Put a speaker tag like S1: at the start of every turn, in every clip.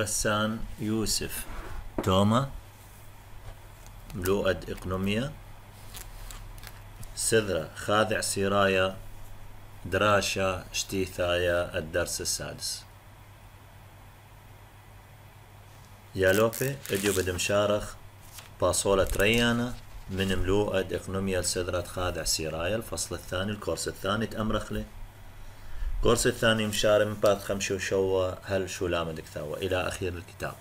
S1: غسان يوسف توما ملوءد إقنومية سذرة خاذع سيرايا دراشة اشتيثايا الدرس السادس. يالوبي اديو بدمشارخ باصولة ريانة من ملوءد إقنومية سذرة خاذع سيرايا الفصل الثاني الكورس الثاني تأمرخ لي الكورس الثاني مشاري من بعد خمشة وشوة هل شو لامدك ثاوة إلى أخير الكتاب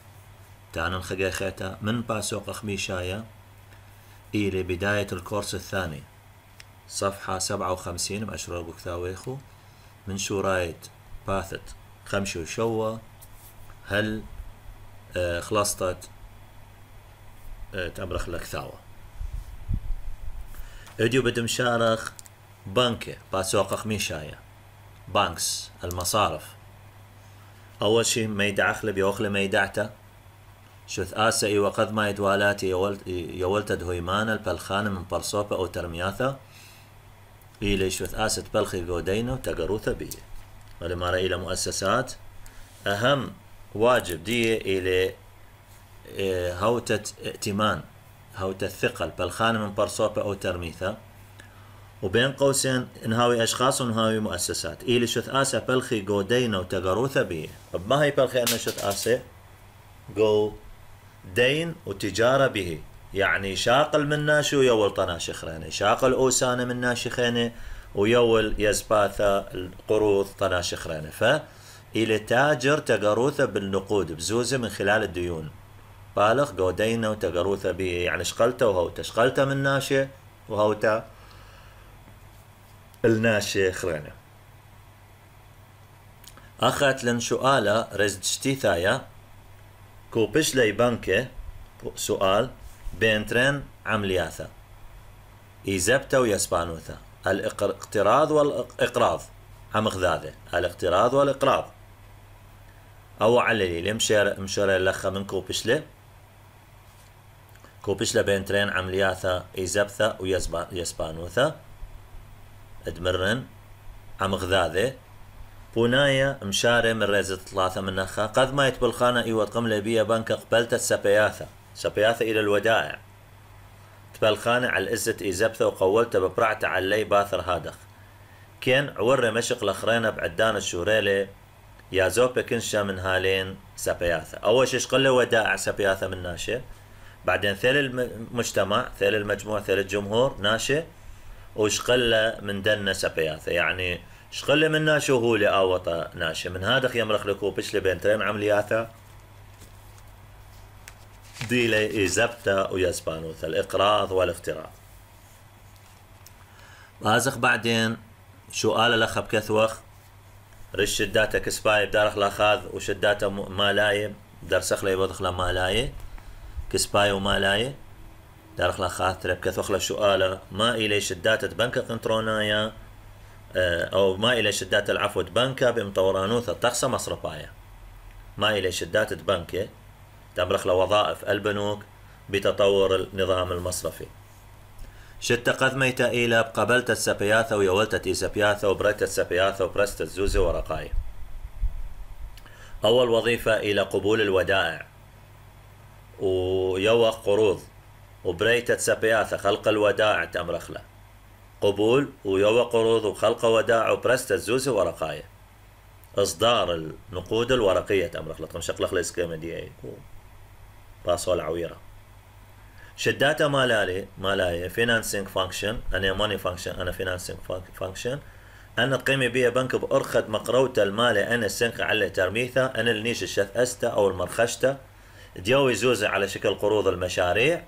S1: تانا نخجي خيتا من باسوق خميشايا إلى بداية الكورس الثاني صفحة 57 بأشرار بكثاويخو من شوراية باثت خمشة وشوة هل خلصت تأمرخ لك ثاوة اديو بدمشارخ بنكة باسوق خميشايا بانكس المصارف أول شيء ما يدعخل بيوخل ما يدعته شوث آسا إيوا قد ما يدوالاتي يولت دهويمان البلخان من برصوبة أو ترمياثا إلي شوث آسا تبلخي قودينو تقروثا بيه ولما رأي مؤسسات أهم واجب دي إلي هوتة ائتمان هوتة الثقة البلخان من برصوبة أو ترميثا وبين قوسين نهاوي أشخاص ونهاوي مؤسسات إلي شوث آسا بلخي قودينو تقروثا بيه ما هي بلخي أن شوث آسا قو دين وتجارة به يعني شاقل من ناشو يول طناش خرينه شاقل أوسانة من ناشخينه ويول يزباثا القروض طناش خرينه فإلى تاجر تقروثة بالنقود بزوزة من خلال الديون بالغ قودينه وتقروثة به يعني شقلته وهوته شقلته من ناشي وهوته الناشي خرينه أخذت لن سؤالة رزد شتيثايا كوبش لي بنكة سؤال بينترين عملياثا إيزبتا ويسبانوثا الاقتراض والإقراض عمغذاذة الاقتراض والإقراض أو عللي لي مشاري لخا من كوبشلة كوبشلة بينترين عملياثا إيزبتا ويسبانوثا ادمرن عمغذاذة بونايا مشاري من ريزة ثلاثة من نخا قد ما يتبلخانا إيوة قملة بيا بنك قبلت السبياثة إلى الودائع تبلخانا على الإزة إيزبثة وقولته ببرعته على اللي باثر هادخ كان عور مشق الأخرين بعدان الشوريلي يازوبة كنشا من هالين سبياثة أول شيء شقله ودائع سبياثة من ناشئ بعدين ثيل المجتمع ثيل المجموع ثيل الجمهور ناشئ وشقله من دنا سبياثة يعني شقل من ناشو هو لآوطة ناشي من هذا يمرخ لكو بشلي بينترين عملياته ديلي إيزبتا ويسبانوثا الإقراض والاقتراض بازخ بعدين شو قال لخ بكثوخ رش شداتا كسباي بدارخ لاخاذ وشداتا مالاية درسخ لي بدخ مالاية كسباي ومالاية دارخ لاخاذ ترى بكثوخ لشؤالة ما إلي شداتا بنك قنترونايا أو ما إلى شدات العفو بنكة بمطورانوثة تخصى مصرفايا ما إلى شدات بنكة تمرخ لوظائف البنوك بتطور النظام المصرفي شتى قذ ميتا إلى قبلت السبياثة ويولتت إيسابياثة وبريت السبياثة وبرست الزوزة ورقاية أول وظيفة إلى قبول الودائع ويوخ قروض وبريتت سبياثة خلق الودائع تمرخ له قبول ويوا قروض وخلق ودائع وبرست الزوزة ورقاية إصدار النقود الورقية تأمرخ لكم شقلق الإسكيمة دي باسول عويرة شداتا مالاية فينانسينج فانكشن أنا ماني فانكشن أنا فينانسينج فانكشن أنا تقيمي بيا بنك بأرخد مقروطة المالي أنا السنق على ترميثة أنا النيش الشث أستا أو المرخشتة ديوي زوزة على شكل قروض المشاريع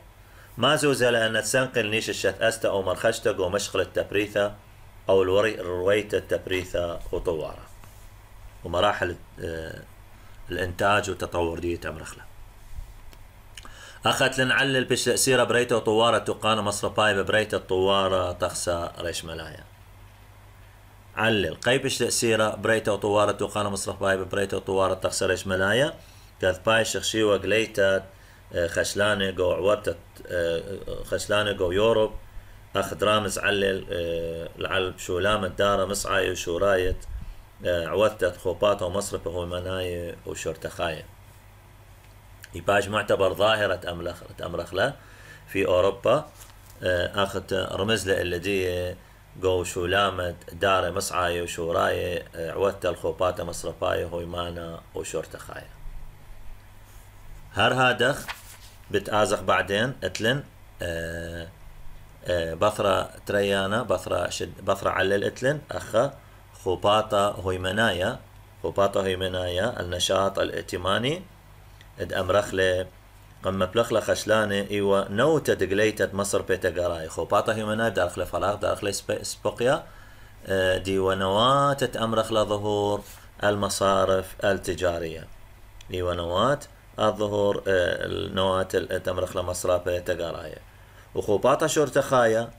S1: ما زوزة لأن تسنقل نيش الشث أستا أو مرخشتك ومشغل التبريثة أو رويت التبريثة وطوارة ومراحل الإنتاج والتطور دي تمرخلة أخذت لنعلل بش تأثير بريتة وطوارة تقانا مصرفاي ببريتة الطوارة تخسى ريش ملايا علل قيبش تأثير بريتة وطوارة تقانا مصرفاي ببريتة وطوارة تخسى ريش ملايا كذباي شخشي وقليتت خشلانة جو عورتت خشلانة جو يوروب أخذ رامز علل العلب شو لام الدارة مصعاي وشو رايت عورتت خوباته ومصرفه ومناية وشورتخاية يباج معتبر ظاهرة أمرخلة في أوروبا. أخت رمز له الذي جو شو لامد دار مصعاي وشو راي عودت الخوبات مصرفاي هوي مانا وشورت خايا هر هادخ بتآزخ بعدين اتلن بثرة تريانا بثرة علل اتلن أخا خوباتا هوي منايا النشاط الائتماني اد أمرخلة قم مبلغ خشلانة إيوة نوتة دقليتة مصر بيتا قراي خوباتا هي منايا داخل فراغ داخل سبقيا دي ونواة تأمرخ لظهور المصارف التجارية دي ونواة الظهور النواة تأمرخ لمصرف بيتا قراي وخوباتا شرطة خايا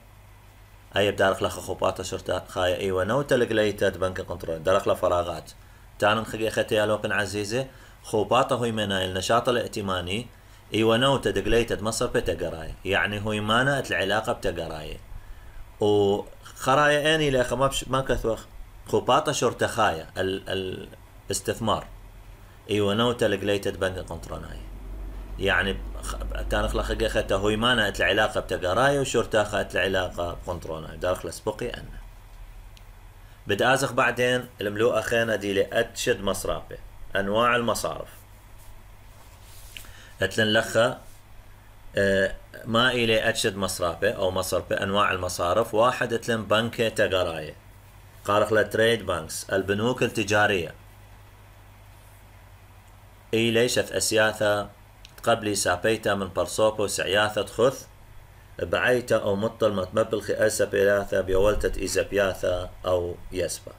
S1: أي بدارخ لخ خوباتا شرطة خايا إيوة نوتة لقليتة بنك كنترول دارخ لفراغات تانن خقي ختي ألوكن عزيزة خوباتا هوي منايا النشاط الائتماني ايوه نوتا دقليتد مصر بتقراي يعني هوي مانا العلاقة بتقراي وخرايا اني لاخ ما كثوخ خوباتا شورتا خايا الاستثمار ايوه نوتا لقليتد بنك قنطرناي يعني تانخ لخ ختا هوي مانا العلاقة بتقراي وشورتا خات العلاقة بقنطرناي داخل سبقي انا بدأزخ بعدين الملوء اخينا دي لأتشد مصرافه انواع المصارف اتلن لخا ما إلي أتشد مصرافة أو مصرفة أنواع المصارف واحد اتلن بنكة تقراية قارخ لتريد بانكس البنوك التجارية إلي شث أسياثة قبلي سابيتا من برصوبو سعياثة خث بعيتا أو مطل متمبلخي أسا بيلاثة بيولتة إيزابياثة أو يسبا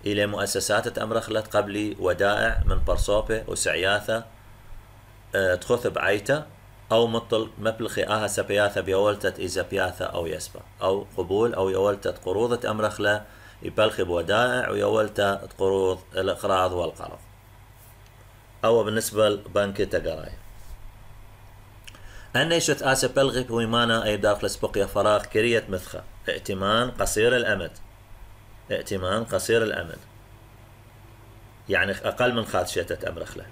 S1: إلي مؤسسات أمرخلت قبلي ودائع من برصوبة وسعياثة تخث بعيتا أو مطل مبلخي آها سبياثة بيولتت إيزابياثة أو يسبا أو قبول أو يولتت قروضة أمرخلة يبلخي بودائع ويولتت قروض الإقراض والقرض أو بالنسبة لبنك تقراي أني شت آسا بلغي بويمانا أي داخل سبقية فراغ كرية مثخة ائتمان قصير الأمد يعني أقل من خاطشيتة أمرخلة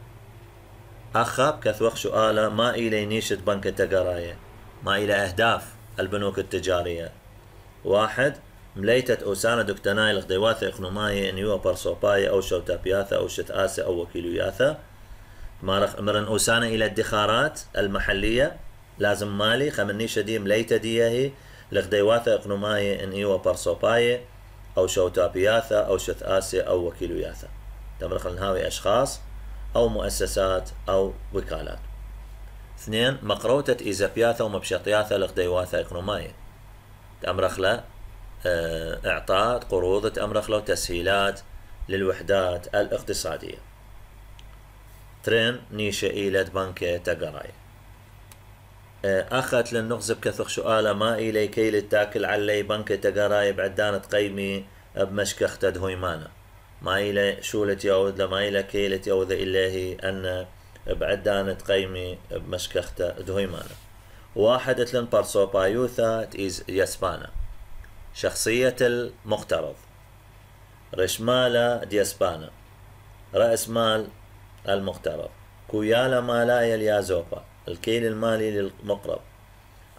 S1: أخاب كثوخ سؤالة ما إلي نيشة بنك تقراية ما إلي أهداف البنوك التجارية واحد مليتة أوسانة دكتناي لغديواثة إقنوماية إنيوة برصوباية أو شوتابياثة أو شت آسة أو وكيلوياثة مرن أوسانة إلى الدخارات المحلية لازم مالي خمنيشة دي مليتة دي هي لغديواثة إقنوماية إنيوة برصوباية أو شوتابياثة أو شت آسة أو وكيلوياثة تمرخ النهاوي أشخاص أو مؤسسات أو وكالات. اثنين مقروتة إيزابياثة ومبشطياثة لغديواثة إقنوماية تأمرخلة إعطاء قروض تأمرخلة وتسهيلات للوحدات الاقتصادية. ترين نيشة إيلة بنك تقراي أخت للنغزب كثخ سؤالة ما إلي كيلة تاكل علي بنك تقراي بعدانة قيمي بمشكخ تدهويمانا ما إلى شولة يعود لما إلى كيلة يعود إلهي أن بعدانة قيمي بمشكخة دهيمانا واحد اتلن بارسوبايوثا تيز يسبانا شخصية المقترض رشمالة ديسبانا رأس مال المقترض كويالا مالايا اليازوبا الكيل المالي للمقرض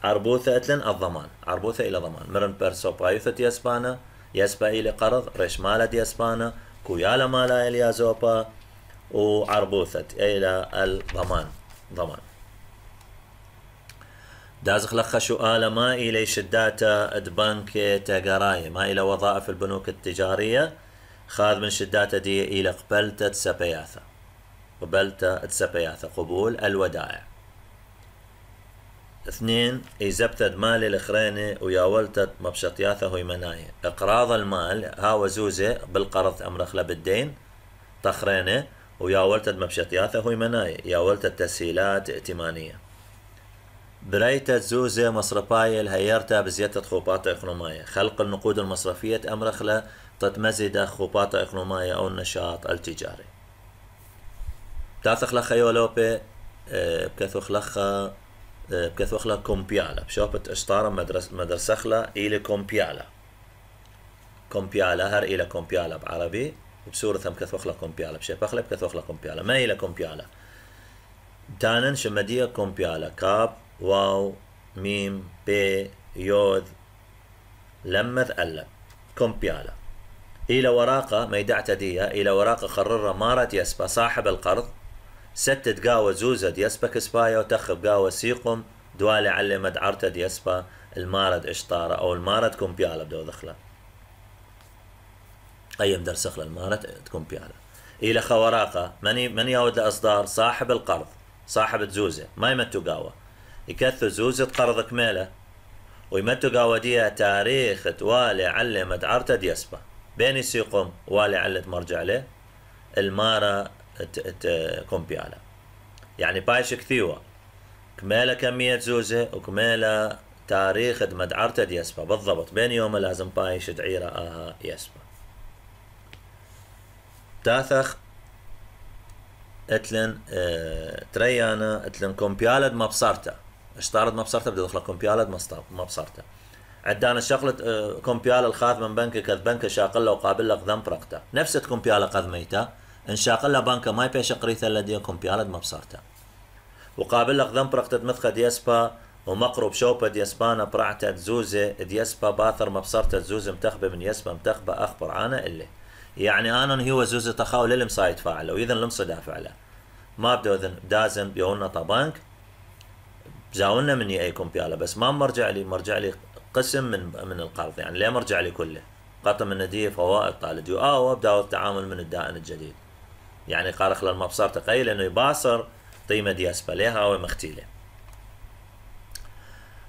S1: عربوثة اتلن الضمان عربوثة إلى ضمان مرن بارسوبايوثا ديسبانا يسبا إلى قرض رشمالة ديسبانا كويالا مالا اليازوبا وعربوثة إلى الضمان دازخ لخ سؤال ما إلي شداتا بنك تقراي ما إلى وظائف البنوك التجارية خاذ من شداتا دي إلى قبلتة سبياثة قبول الودائع. اثنين إيزبتد مال الأخرين وياولتت مبشطياثة هوي مناية إقراض المال هاو زوزة بالقرض أمرخلة بالدين تخرينه وياولتت مبشطياثة هوي مناية ياولتت تسهيلات ائتمانية بريتت زوزة مصرفاية الهيرتا بزيادة خوبات إقنومية خلق النقود المصرفية أمرخلة تتمزد خوبات إقنومية أو النشاط التجاري. تاثخ لخا يولوبي بكثوخ لخا كومبيالا بشوفت اشطارة مدرسخلة إلى كومبيالا هر إلى كومبيالا بعربي بسورة هم كثوخلة كومبيالا بشيبخلة بكثوخلة كومبيالا ما إلى كومبيالا تانن شمدية كومبيالا كاب واو ميم بي يوذ لمذ ألب كومبيالا. إلى وراقة ميدعت دية إلى وراقة خرر مارت يسبا صاحب القرض ست قاوة زوزة يسبا كسبايا وتخب قاوة سيقم دوالي علي مدعرت يسبا المارد اشطارة أو المارد كومبيالا بدو دخله أيام درس خلا المارد كومبيالا. إلى خوراقة من يود لأصدار صاحب القرض صاحب زوزة ما يمتو قاوة يكثو زوزة قرض كميلة ويمتو قاوة ديها تاريخ توالي علي مدعرت يسبا بين سيقم والي علت مرجع له المارة كومبيالا. يعني بايش كثيوة كمالة كمية زوزة وكمالة تاريخ مدعرت يسبا بالضبط بين يوم لازم بايش تعيرة آها يسبا. تاثخ اتلن تريانا اتلن كومبيالد مبصرتا اشتارد مبصرتا بدي ادخل كومبيالد مبصرتا عدانا شغلة كومبيالا الخاذ من بنك كذ بنك شاقله وقابل لك ذنب رقتا نفس كومبيالا قذ ميتا ان شاقله بنك ما يبيش قريثا لدي كومبيالد مبصرتا وقابل لك ذنب رقتا مثخ ديسبا ومقرب شوبة ديسبانا برعتا زوزة ديسبا باثر مبصرتا زوزة متخبة من يسبا متخبة اخبر عنا اللي يعني انا هو زوزة تخاو للمصا يدفع له واذا المصا دافع له ما بدو دازن بيقولنا طبانك بزاولنا مني اي كومبيالا بس ما مرجع لي قسم من القرض يعني ليه مرجع لي كله قطم من دي فوائد طال ديو وابدا التعامل من الدائن الجديد يعني قارخ للمبصر تقيل انه يباصر قيمه دياسبا ليها ومختيله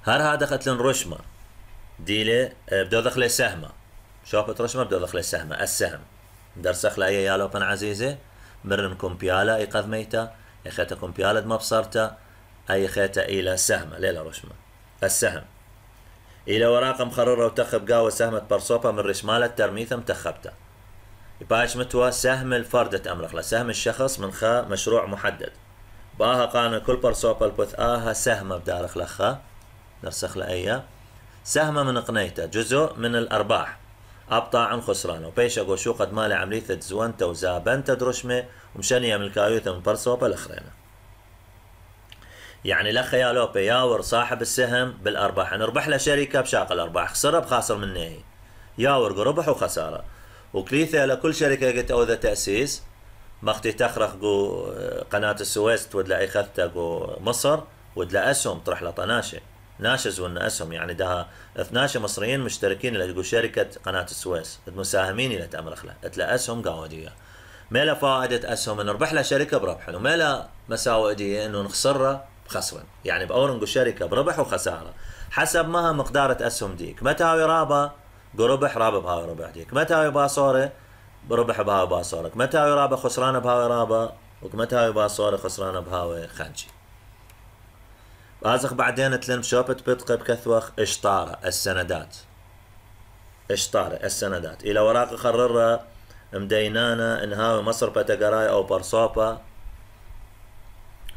S1: هر هذا قتلن رشمه ديله بدو دخله سهمه شوفت رشمه بدو دخله سهمه السهم درس اخلا يا لو بن عزيزه مرن كومبيالا اي قذ ميتا يخيتا كومبيالا مبصرتا اي خيتا الى سهمه ليله رشمه السهم إلى وراقة مخررة وتخب قاوة سهمة برصوبة من رشمالة ترميثة متخبتة يباش متوى سهم الفردة أمرخ سهم الشخص من خا مشروع محدد باها قانا كل برصوبة البث سهمة بدارخ لخا نرسخ لأيا سهمة من قنيته جزء من الأرباح أبطى عن خسرانه وبيش أقول شو قد مالي عملية زوانته وزابنته درشمه ومشانية من الكايوثة من برصوبة الأخرين يعني لخ يا لوبي ياور صاحب السهم بالارباح نربح له شركه بشاق الارباح خسرها بخاسر منه هي ياور ربح وخساره وكليثه لكل شركه قلت اوذا تاسيس مختي تخرخ جو قناه السويس تودلا اي خذته جو مصر ودلا اسهم تروح لطناشه ناشز ون اسهم يعني ده 12 مصريين مشتركين اللي يقول شركه قناه السويس المساهمين اللي تامرخ له تلا اسهم قاوديه ما له فائده اسهم نربح له شركه بربح وما له مساوئ انه نخسرها خسرا يعني بأورنج الشركة بربح وخسارة حسب ما مقدار أسهم ديك متى هاي رابة بربح رابة بهاي ربح ديك متى هاي باصورة بربح بهاي باصورك متى هاي رابة خسرانة بهاي رابة ومتى هاي باصورة خسرانة بهاي خنشي بازخ بعدين تلم شوبت بتقب كثوخ اشطارة السندات اشطارة السندات إلى وراق خررة مدينانا انهاوي مصر بتقراي أو برصوبة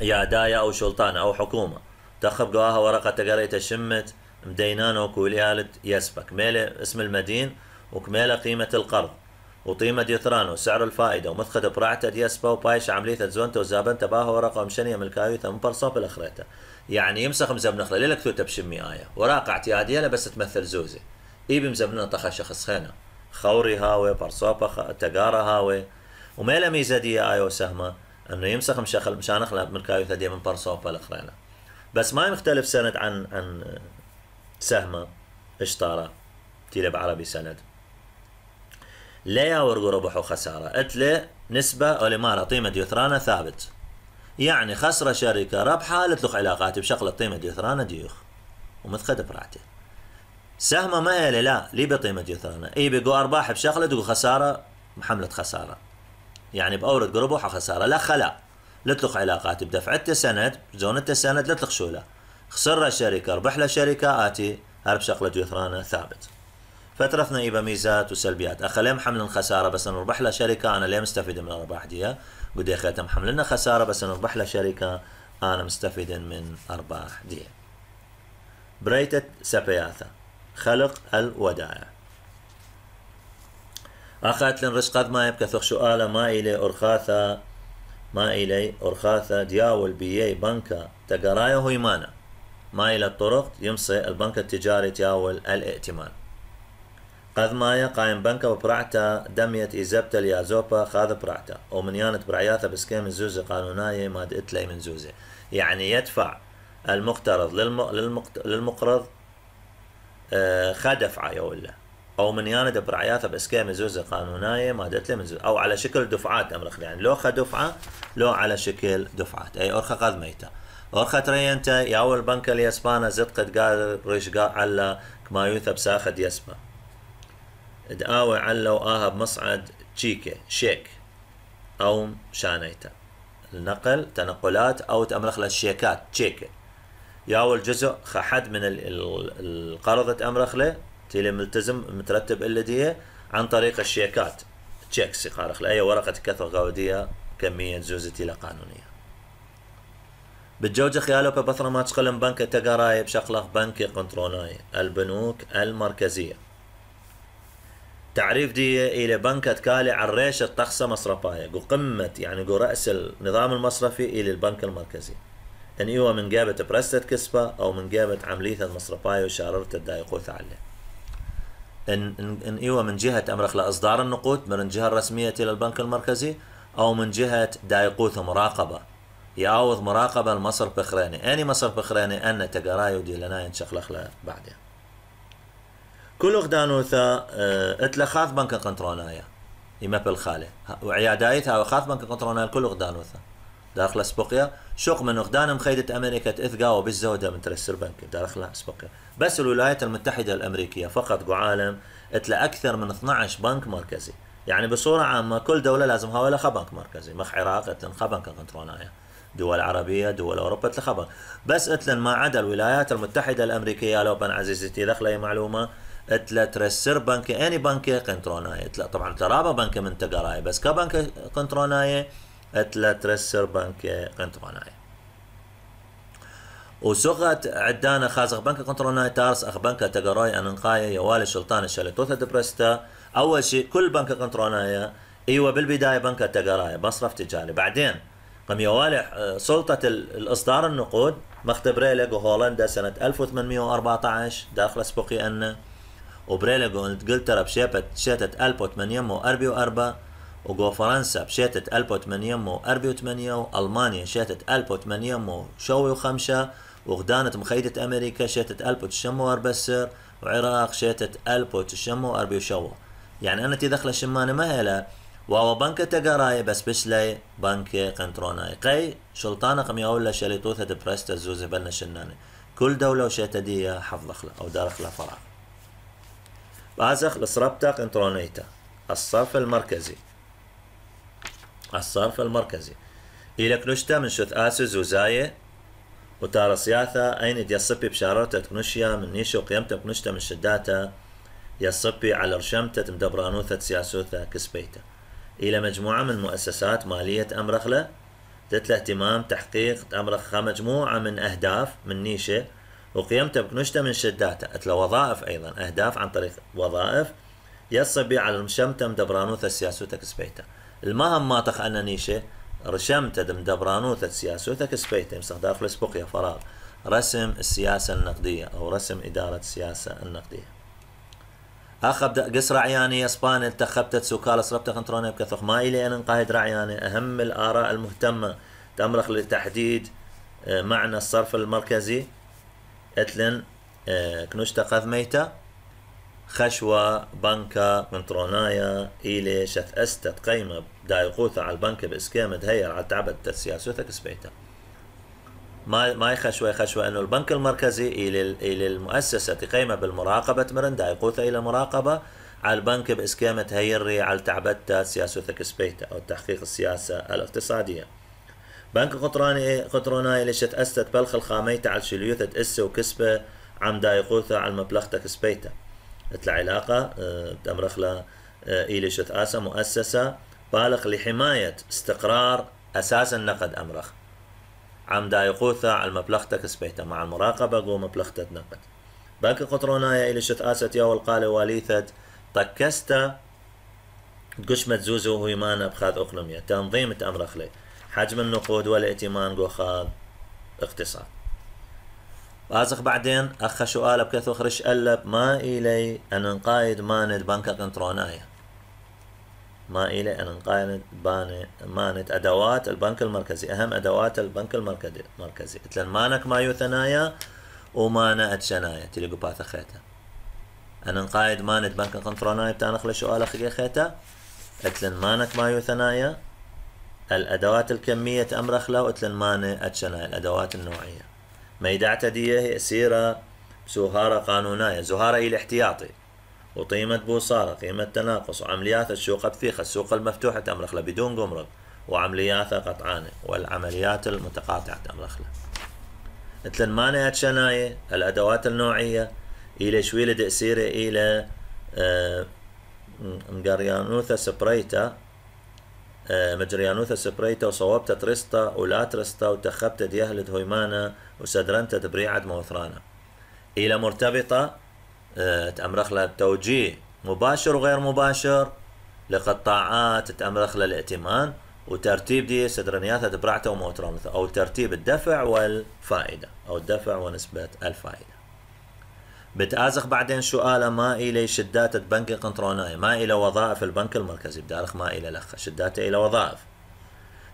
S1: يا داية أو شلطانة أو حكومة تخب قواها ورقة تقريت شمت مدينانة وكوليالت يسبك ميلة اسم المدين وكميلة قيمة القرض وقيمة يثرانه وسعر الفائدة ومثخد برعته يسبا وبايش عملية زونته وزابنته باها ورقة ومشانية من الكايوثة من برصوب الأخريته يعني يمسخ مزبن نخلة ليلك ثوته بشمي آية ورقة اعتيادية بس تمثل زوزة إيبي مزبنة طخة شخص خينة خوري هاوي برصوبة تقارة هاوي وميلة ميزادية آية وسهمة انه يمسخ مشان اخلق من كايوثة دي من برصوفة الاخرين بس ما مختلف سند عن سهمة اشطارة تيلي بعربي سند ليه ورقو ربح وخسارة اتلي نسبة او لمارة قيمة يثرانة ثابت يعني خسرة شركة ربحها لتلخ علاقاتي بشغلة قيمة يثرانة ديوخ ومثخد براعتي سهمة ما هي لا لي بقيمة يثرانة اي بيقو ارباح بشغلة دقو خسارة محملة خسارة يعني بأورد ربح وخسارة لا خلا لتلق علاقاتي بدفعت سند زونت سند لتلق شوله خسر الشركة ربح له شركة آتي هرب شغلة يثرانة ثابت فترثنا إيبا ميزات وسلبيات أخلي محمل الخسارة بس نربح له شركة أنا ليه مستفيد من الأرباح دي قد يخيت محمل لنا خسارة بس نربح له شركة أنا مستفيد من أرباح دي بريتة سبياثة خلق الودائع أخذت لن رشقات ما يبكى ثخ سؤالة ما إلي أرخاثة ما إلي أرخاثة دياول بيي بنكا تقرايا هيمانا ما إلى الطرق يمصي البنك التجاري تياول الائتمان قذ مايا قايم بنكا وبرعتا دميت إيزابتا ليازوبا خاذ برعتا ومن يانت برعياثا بسكيم الزوزة قانوناية ما دقتلي من زوزة يعني يدفع المقترض للمقرض خدفعة يولا او من ياند برعياثا باسكيم زوزة قانوناية ما دقتلي من زوزة او على شكل دفعات امرخ يعني لو خدفعة لو على شكل دفعات اي ارخا قذ ميتا ارخا ترينتا ياول بنكا اليسبانا زد قد قال رشقا على كما يوثب ساخد يسبا دقاوي على وآها بمصعد تشيكي شيك أو شانيتا النقل تنقلات أو تأمرخ للشيكات تشيكي ياول جزء حد من القرض تأمرخ له تيلي ملتزم مترتب إلا دي عن طريق الشيكات تشيكس يقارخ لأي ورقة كثر غودية كمية زوزتي لقانونية بالجوجة خيالو ببثرة ما تشقلن بنك تقراي بشقلق بنك قنطروناي البنوك المركزية تعريف دي إلى بنكة كالي عريش الطخصة مصرفية جو قمة يعني جو رأس النظام المصرفي إلى البنك المركزي إن إيوه من جابت برستة كسبة أو من جابت عملية المصرفية وشاررت الدايقوث عليه إن إيوه من جهة أمرخ لإصدار النقود من الجهة الرسمية إلى البنك المركزي أو من جهة دايقوث مراقبة يعوض مراقبة المصرف بخراني أني مصرف بخراني أن تقرايو دي لنا ينشخلخ له بعدين كل غدانوثا اتلخاث بنك قنطرونايا يما بالخالة وعيادايتها وخاث بنك قنطرونايا كل غدانوثا داخل سبوقيا شوق من غدان مخيدة أمريكا إثقا وبالزودة من ترسر بنك داخل سبوقيا بس الولايات المتحدة الأمريكية فقط عالم اتلا أكثر من 12 بنك مركزي يعني بصورة عامة كل دولة لازم هاولا خا بنك مركزي مخ عراق اتلن خا بنك قنطرونايا دول عربية دول أوروبا اتلا خا بنك بس اتلن ما عدا الولايات المتحدة الأمريكية لو بن عزيزتي داخل معلومة اتلا ترسر بنك اني بنك قنطروناية اتلا طبعا ترابا بنك من تقراي بس كبنك قنطروناية اتلا ترسر بنك قنطروناية وسغت عدانا خازق بنك قنطروناية تارس اخ بنك تقراي انقاية يوالي شلطان الشلطوثة دبرستا اول شيء كل بنك قنطروناية ايوه بالبداية بنك تقراي مصرف تجاري بعدين قم يوالي سلطة الإصدار النقود مختبريلق هولندا سنة 1814 داخل سبوقي أن وبريلق انجلترا بشيتة 1844 وجو فرنسا بشيتة 1884 وألمانيا شيتة 1805 وغدانة مخيدة أمريكا شيتة 1904 وعراق شيتة 1904 يعني أنا تدخل الشمانة مهلة وهو بنك تقراي بس بشلي بنك قنطروناي قي شلطانة قم يقول شليطوثة دبرستا زوزي بلنا شنانة كل دولة وشيتة دي حفظخلة أو دارخلة فراغ بازخ لصربتا قنطرونيتا الصرف المركزي إلى كنشتا من شث آسوس وزاية وتارا سياثة أين دي الصبي بشارته تكنشيا من نيشو قيمتا بكنشتا من شداتا يصبي على رشمتة مدبرانوثة سياسوثة كسبيتا إلى مجموعة من مؤسسات مالية أمرخلة ذات الاهتمام تحقيق أمرخ مجموعة من أهداف من نيشة وقيمته بكنشته من شداته أتلا وظائف أيضا أهداف عن طريق وظائف يصبي على المشمتة مدبرانوثة السياسوثة كسبيتا المهم ما تخ أن نيشة رشمتة مدبرانوثة السياسوثة كسبيتا يمسخ داخل سبوقيا فراغ رسم السياسة النقدية أو رسم إدارة السياسة النقدية أخب قصر عياني اسبان انتخبت سوكالا صربت قنطروني بكثخ ما إلي أن انقاهد رعياني أهم الآراء المهتمة تمرخ لتحديد معنى الصرف المركزي اتلن كنشتا قذ ميتا خشوة بنكا قنطرونايا إلي شث أستت قيمة دايقوثة على البنك بإسكيمة دهير على تعبد السياسوثة كسبيتا ما خشوة انه البنك المركزي الى المؤسسة قيمة بالمراقبة مرن دايقوثة الى مراقبة على البنك باسكيمة هيري على تعبدتا سياسوثة كسبيتا او تحقيق السياسة الاقتصادية بنك قطروناي اللي شت أستت بلخ الخاميتا على شليوثة إس وكسبة عم دايقوثة على المبلغة كسبيتا اتلا علاقة تمرخلة إلي شت آسا مؤسسة بالغ لحماية استقرار أساس النقد أمرخ عم دايقوثة على المبلغة كسبيتا مع المراقبة قو مبلغة نقد بنك قطرونايا إلي شت آسا ياو القالة واليثة طكستا قشمة زوزو وهيمانا بخاذ أقلمية تنظيم تأمرخ لي حجم النقود والائتمان قوخاذ اقتصاد. بازخ بعدين أخ سؤال بكثو خرش قلب ما إلي أن نقايد ماند بنك قنطروناية، ما إلي أن نقايد ماند أدوات البنك المركزي، أهم أدوات البنك المركزي اتلن مانك ما يوثنايا ومانا أتشنايا تلقوا باثا خيتا أن نقايد ماند بنك قنطروناية بتانا خلش سؤال أخي خيتا اتلن مانك ما يوثنايا الأدوات الكمية أمرخلا واتلن مانا أتشنايا الأدوات النوعية. ميدعتا دي هي سيرة بسوهارة قانونية زهارة إلى احتياطي وقيمة بوصارة قيمة تناقص وعمليات السوق بثيخة السوق المفتوحة تمرخلة بدون جمرك وعمليات قطعانة والعمليات المتقاطعة تمرخلة. اتلن مانع شناية الأدوات النوعية إلى شويلة دأسيرة إلى مجريانوثا سبريتا مجريانوثا سبريتا وصوبتا ترستا ولا ترستا وتخبتا ديهلد هويمانا وسدرنتا تبريعد موثرانا إلى مرتبطة تأمرخ توجيه مباشر وغير مباشر لقطاعات تأمرخ الائتمان وترتيب دي سدرنياتها تبرعته وموترانثا أو ترتيب الدفع والفائدة أو الدفع ونسبة الفائدة. بتأزخ بعدين سؤال ما إلي شدات البنك قنطروناية ما إلى وظائف البنك المركزي بدارخ ما إلى لخ شدات إلى وظائف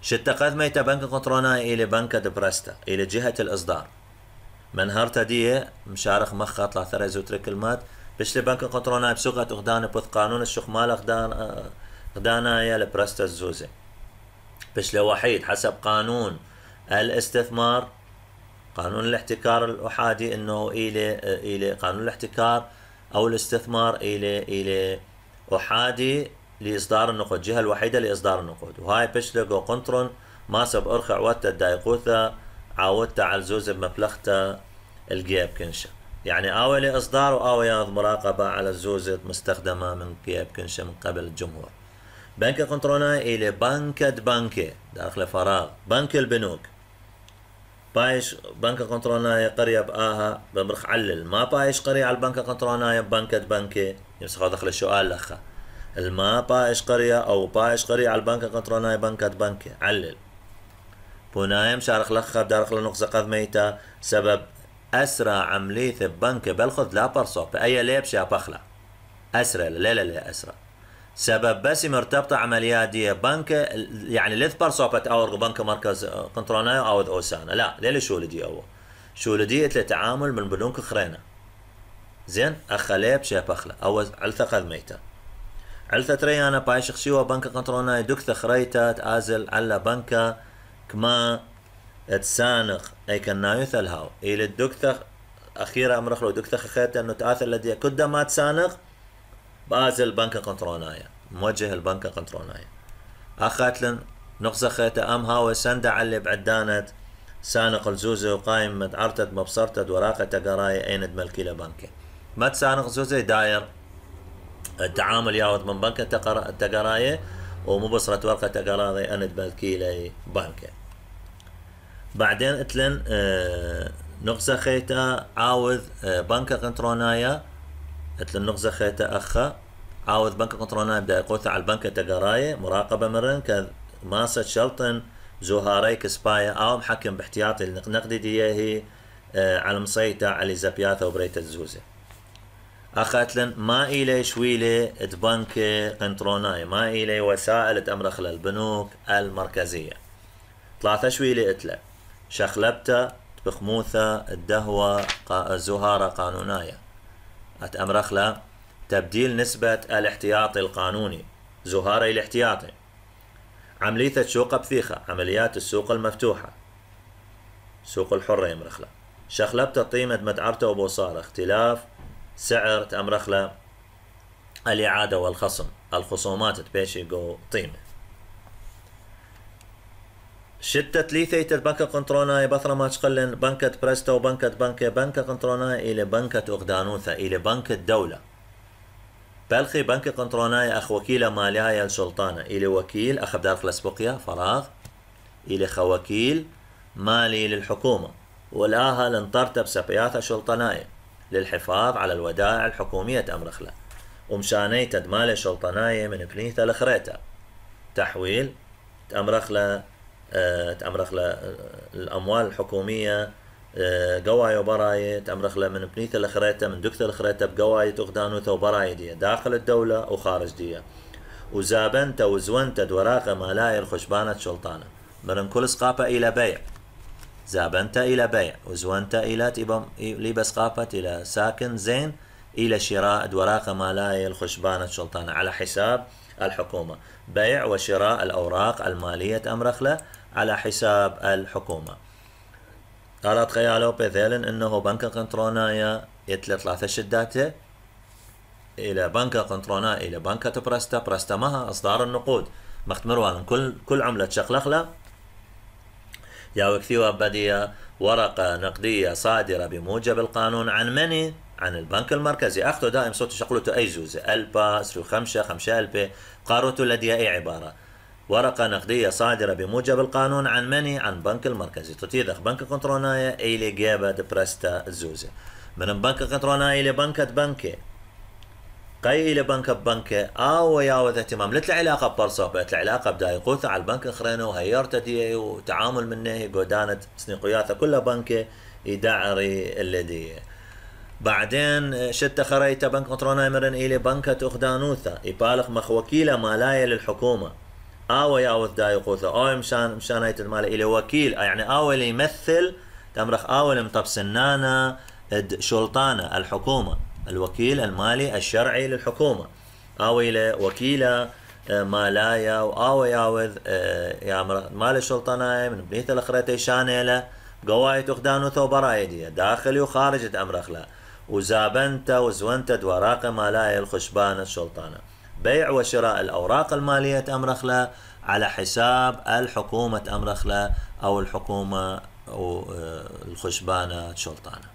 S1: شدة قدميت بنك قنطروناية إلى بنك دبرستا إلى جهة الإصدار من هرتا دي مشارخ مخاط لا ثرى زوترك المات بش لبنك قنطروناية بسوقة أخدان بث قانون الشخمال أخدانايا لبرستا الزوزي بش لوحيد حسب قانون الاستثمار قانون الاحتكار الأحادي انه الى قانون الاحتكار او الاستثمار الى احادي لاصدار النقود الجهه الوحيده لاصدار النقود وهاي بشلقو قنطرن ما سب ارخع وتا دايقوثا عاودتا على الزوز بمبلغتا الجيب كنشا يعني اول اصدار واول مراقبه على الزوز مستخدمه من جيب كنشا من قبل الجمهور. بنك قنطروناي الى بنكة داخل فراغ بنك البنوك بايش بنك قنطروناية قرية بآها بمرخ علل ما بايش قرية على البنك قنطروناية بنكة يمسخوا دخل السؤال لخا الما بايش قرية أو بايش قرية على البنك قنطروناية بنكة علل بنايم شارخ لخا بدارخ لنقصة قذ ميتا سبب أسرع عملية بنك بلخذ لا برصو بأي ليبش يا بخلع أسرع لا أسرع سبب بس مرتبطة عمليات دي بنك يعني لث برصوبة أو بنك مركز قنطروناية أو أوسانا لا ليلة شو لدي أو شو لدي تعامل من بنوك خرينا زين أخليب شيء بخلة أو علثة قذ ميتة علثة ريانا باي شخصيوة بنك قنطروناية دكثة خريتة تآزل على بنك كما تسانق أي كنايوث الهاو إلى الدكثة أخيرا أمرخلو دكثة خيتة أنه تآثر لدي كده ما تسانق بازل بنك قنطروناية موجه البنك قنطروناية أخاتلن نقصة خيتة أم هاو سندة علي بعدانت سانق الزوزة وقايم مدعرتد مبصرتد وراقة تقراية أين دملكي لبنكي ما تسانق زوزة داير التعامل ياود من بنك تقراية ومبصرة ورقة تقراية أين دملكي لبنكي. بعدين اتلن نقصة خيتة عاوذ بنك قنطروناية اتلن نقصة خيتة أخا عاوذ بنك قنطروناية بدا يقوث على البنك تقراية مراقبة مرن كذ ماسة شلطن زهاري كسباية أو محكم باحتياطي النقدي دي هي على مصيتة على زبياثة وبريت الزوزة أخاتلن ما إلي شويلة بنك قنطروناية ما إلي وسائل تأمرخ للبنوك المركزية ثلاثة شويلة اتلا شخلبتة بخموثة الدهوة الزهارة قانوناية أتأمرخ له تبديل نسبة الاحتياطي القانوني زهاري الاحتياطي عملية سوق بثيخة عمليات السوق المفتوحة سوق الحرة يمرخله شخلبت قيمة مدعرته وبوصارة اختلاف سعر تأمرخله الإعادة والخصم الخصومات تبيشي جو قيمة شتت ليثيت بنكة قنطروناية بثرة ما تقلن بنكة بريستا بنكة قنطروناية إلى بنكة أغدانوثة إلى بنكة دولة بلخي بنكة قنطروناية أخ وكيلة مالية السلطانة إلى وكيل أخ بدارخ الأسبقية فراغ إلى خوكيل مالي للحكومة والآها لنطرت بسبياثة سلطانية للحفاظ على الودائع الحكومية أمرخلة ومشاني تدمالي سلطانية من بنيثة لخريتة تحويل تأمرخلة تأمرخ الأموال الحكومية قواي وبراي تأمرخ من بنيث الخريطة من دكتور الخريطة بقواي تغدانوثة وبراي دي داخل الدولة وخارج دي وزابنت وزونت دوراقة مالاي الخشبانة شلطانة من كل سقافة إلى بيع زابنت إلى بيع وزونت إلى لبس قافة إلى ساكن زين إلى شراء دوراقة مالاي الخشبانة شلطانة على حساب الحكومة بيع وشراء الأوراق المالية أمرخلة على حساب الحكومة. قالت خيالو بذلن إنه بنك قنطرونايا يتلي 3 شداته إلى بنك قنطرونا إلى بنك برستا مها إصدار النقود مختمروان كل عملة شخلخلة يا وكثيوة بدية ورقة نقدية صادرة بموجب القانون عن مني؟ عن البنك المركزي. أخذوا دائم صوت شغلته أي زوزة ألبا سرو 5 ألبة قاروتو لدي أي عبارة ورقة نقدية صادرة بموجب القانون عن مني؟ عن بنك المركزي. تتيذخ بنك قنطرونايا إلي جيبة برستا الزوزة من بنك قنطرونايا إلى بنكة قي إلى بنكة أو ياوذ اهتمام لت العلاقة ببرصوبة العلاقة بدايقوثة على البنك خرينه وهيرت دي وتعامل منه قدانة سنقياثة كلها بنكة يدعري اللدية بعدين شت خريطة بنك قنطرونايا مرن إلى بنكة أخدانوثة يبالغ مخ وكيلة مالاية للحكومة أو ياوذ دايقوثة أو مشان هيت المال إلى وكيل يعني أول يمثل تمرخ أول مطب سنانة شلطانة الحكومة الوكيل المالي الشرعي للحكومة أو إلى وكيلة مالايا أو ياوذ يا مال الشلطانة من بنيث الأخرتي شانيلة قواي تخدانو ثوبرايدية داخلي وخارج أمرخلا وزابنت وزونت وراق مالايا الخشبان الشلطانة بيع وشراء الأوراق المالية أمرخلا على حساب الحكومة أمرخلا أو الحكومة أو الخشبانة الشلطانة.